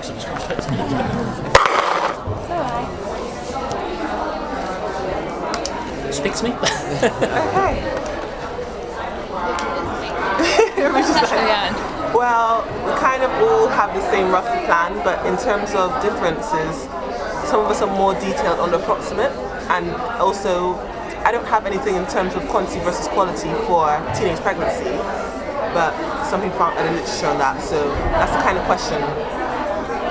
because I just can't put it. Speak to me. Okay. Well, we kind of all have the same rough plan, but in terms of differences, some of us are more detailed on the approximate, and also I don't have anything in terms of quantity versus quality for teenage pregnancy, but some people found other literature on that, so that's the kind of question.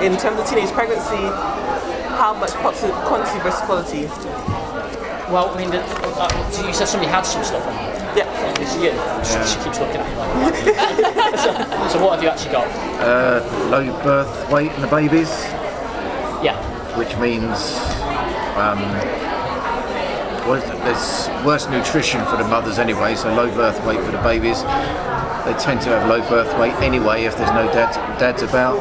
In terms of teenage pregnancy, how much quantity versus quality? Well, I mean, you said somebody had some stuff on that. Yeah. It's you. She keeps looking at me like so what have you actually got? Low birth weight in the babies. Yeah. Which means there's worse nutrition for the mothers anyway, so low birth weight for the babies. They tend to have low birth weight anyway if there's no dads about.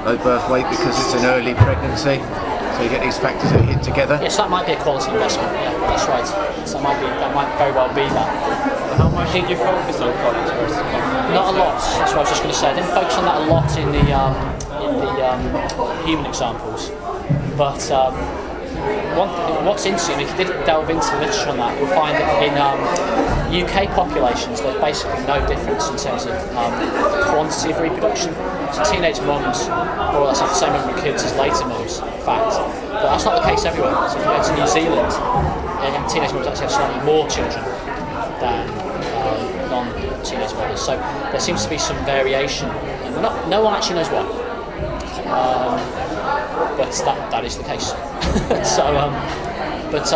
Low birth weight because it's an early pregnancy. So you get these factors that hit together. Yes, that might be a quality investment. Yeah, that's right. So that might very well be that. How much did you focus on quality versus quantity? Not a lot. That's what I was just going to say. I didn't focus on that a lot in the human examples. But what's interesting, if you did delve into the literature on that, you'll find that in UK populations there's basically no difference in terms of quantity of reproduction. So teenage mums more or less have the same number of kids as later mums, in fact. But that's not the case everywhere. So if you go to New Zealand, teenage mums actually have slightly more children than non-teenage mothers. So there seems to be some variation. And no one actually knows why. But that is the case. But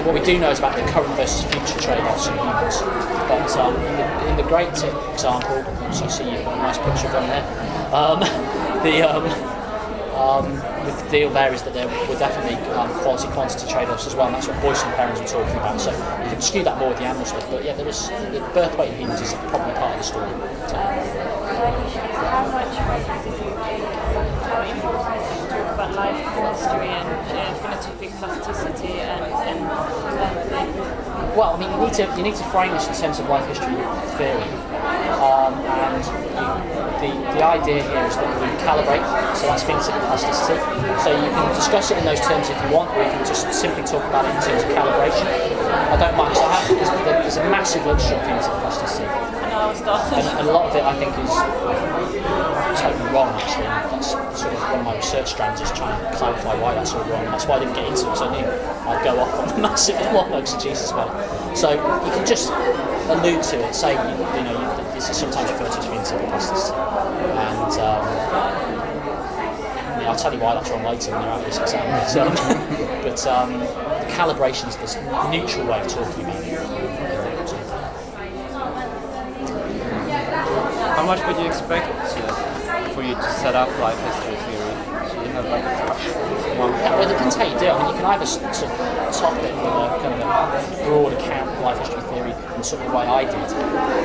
what we do know is about the current versus future trade-offs in humans. But in the great example, so I see you've got a nice picture of one there. The deal there is that there were definitely quality-quantity trade-offs as well, and that's what Boyce and parents were talking about. So you can skew that more with the animal stuff, but yeah, the birth weight in humans is probably part of the story. So. How much focus is it how important is it to talk about life chemistry and phenotypic plasticity and well, I mean, you need to frame this in terms of life history theory, and the idea here is that we calibrate, so that's phenotypic plasticity. So you can discuss it in those terms if you want, or you can just simply talk about it in terms of calibration. I don't mind, because there's a massive literature on phenotypic plasticity. And a lot of it, I think, is totally wrong, actually. That's sort of one of my research strands, is trying to clarify why that's all wrong. That's why I didn't get into it, because I knew I'd go off on a massive long exegesis about it. So you can just allude to it, say, this is sometimes referred to as phenotypic plasticity. And I'll tell you why that's wrong later when you're out of this exam. But the calibration is this neutral way of talking about it. How much would you expect for you to set up life history theory? So you have like one. Yeah, well, it depends how you do it. I mean, you can either sort of top it with a kind of a broad account of life history theory in sort of the way I did,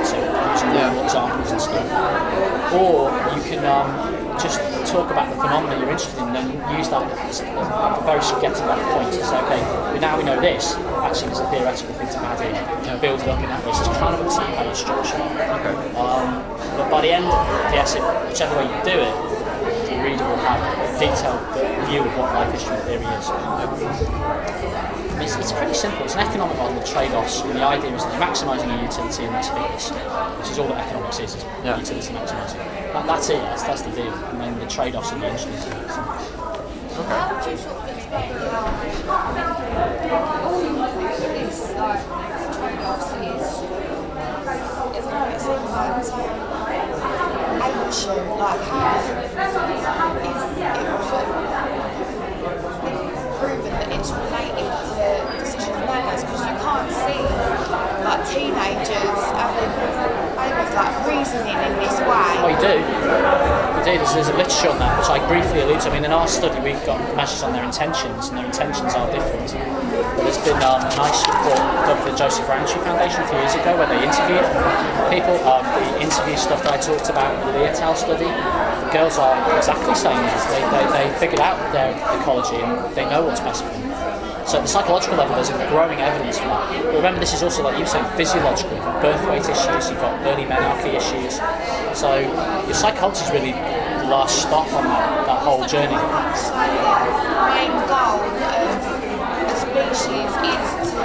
so using normal examples and stuff, or you can just talk about the phenomena you're interested in and then use that as a very getting off point to say, okay, now we know this, actually there's a theoretical thing to add in, build it up in that way. So it's kind of up to you how you structure it. Okay. But by the end of the essay, whichever way you do it, the reader will have a detailed view of what life history theory is. It's pretty simple. It's an economic model of trade-offs, and the idea is that you're maximising your utility and that's fitness, which is all that economics is utility maximising. That's it. That's the deal. And then the trade-offs are the interesting things. How would you sort of explain how all these trade-offs is, isn't it seems like so ancient, like how is it sort of proven that it's related to decisions nowadays, because you can't see like teenagers having babies like reasoning in this way. Oh, you do. There's a literature on that which I briefly allude to. I mean, in our study we've got measures on their intentions, and their intentions are different. But there's been a nice report done for the Joseph Rowntree Foundation a few years ago where they interviewed people. The interview stuff that I talked about in the et al. Study, the girls are exactly saying this. They figured out their ecology and they know what's best for them. So at the psychological level, there's a growing evidence for that. But remember, this is also, like you were saying, physiological. You've got birth weight issues, you've got early menarche issues. So your psychology is really the last stop on that whole journey. So the main goal of a species is to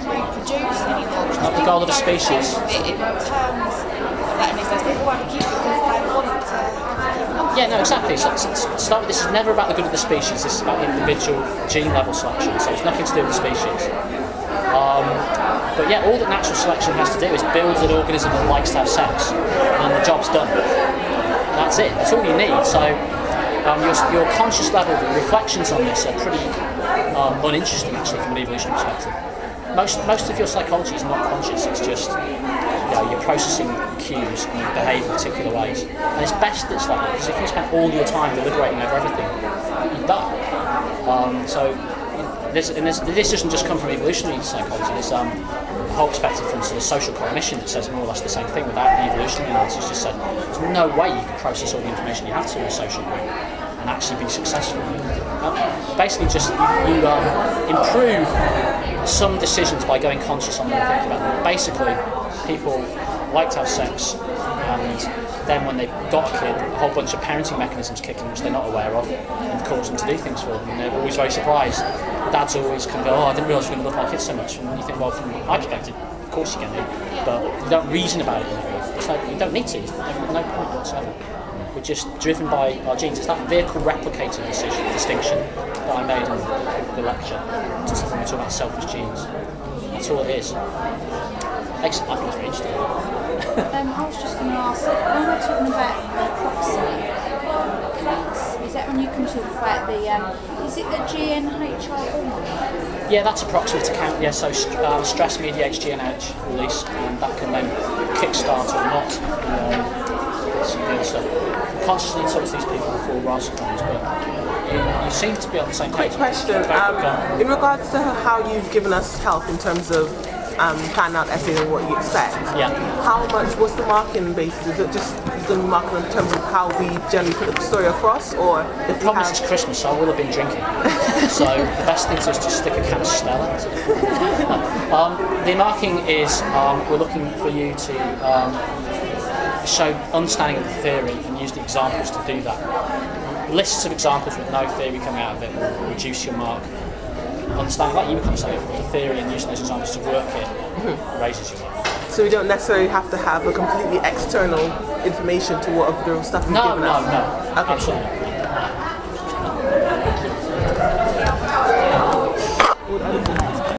reproduce anymore. Not the goal of a species. In terms of that, and it says people won't keep it because they want to have Yeah, no, exactly. So start with, this is never about the good of the species. This is about individual gene level selection. So it's nothing to do with the species. But yeah, all that natural selection has to do is build an organism that likes to have sex, and the job's done. That's it. That's all you need. So your conscious level, the reflections on this are pretty uninteresting actually from an evolutionary perspective. Most of your psychology is not conscious. It's just you're processing cues and you behave in particular ways. And it's best that it's like that, because if you spend all your time deliberating over everything, you die. This doesn't just come from evolutionary psychology. There's a whole perspective from sort of social cognition that says more or less the same thing without the evolutionary analysis. Just said there's no way you can process all the information you have to in a social group and actually be successful. Basically, just you improve some decisions by going conscious on them and thinking about them. Basically, people like to have sex, and then when they've got a kid, a whole bunch of parenting mechanisms kick in which they're not aware of and cause them to do things for them, and they're always very surprised. Dads always kind of go, oh, I didn't realise you were going to look like kids so much, and you think, well, from my perspective, of course you can do, but you don't reason about it in that way. You don't need to, there's no point whatsoever. We're just driven by our genes. It's that vehicle replicator distinction that I made in the lecture, just when we talk about selfish genes. That's all it is. I think it's very interesting. I was just going to ask, when we're talking about proxy case, is that when you can talk about the, is it the GNH hormone? Yeah, that's approximate to count. Yeah, so stress mediates GNH release, and that can then kickstart or not some of the other stuff. We consciously talk to these people before Ross comes, but you seem to be on the same page. Quick question, in regards to how you've given us help in terms of planning out essays and what you expect, how much, what's the marking basis? Is it just going to be marking in terms of how we generally put the story across, or the problem is it's Christmas, so I will have been drinking. So the best thing to do is to stick a can of Stella to the the marking is we're looking for you to show understanding of the theory and use the examples to do that. Lists of examples with no theory coming out of it will reduce your mark. Understanding, like you were kind of saying, the theory and using those examples to work it raises your mark. So we don't necessarily have to have a completely external information to what of the stuff you've given us? No, Okay. absolutely.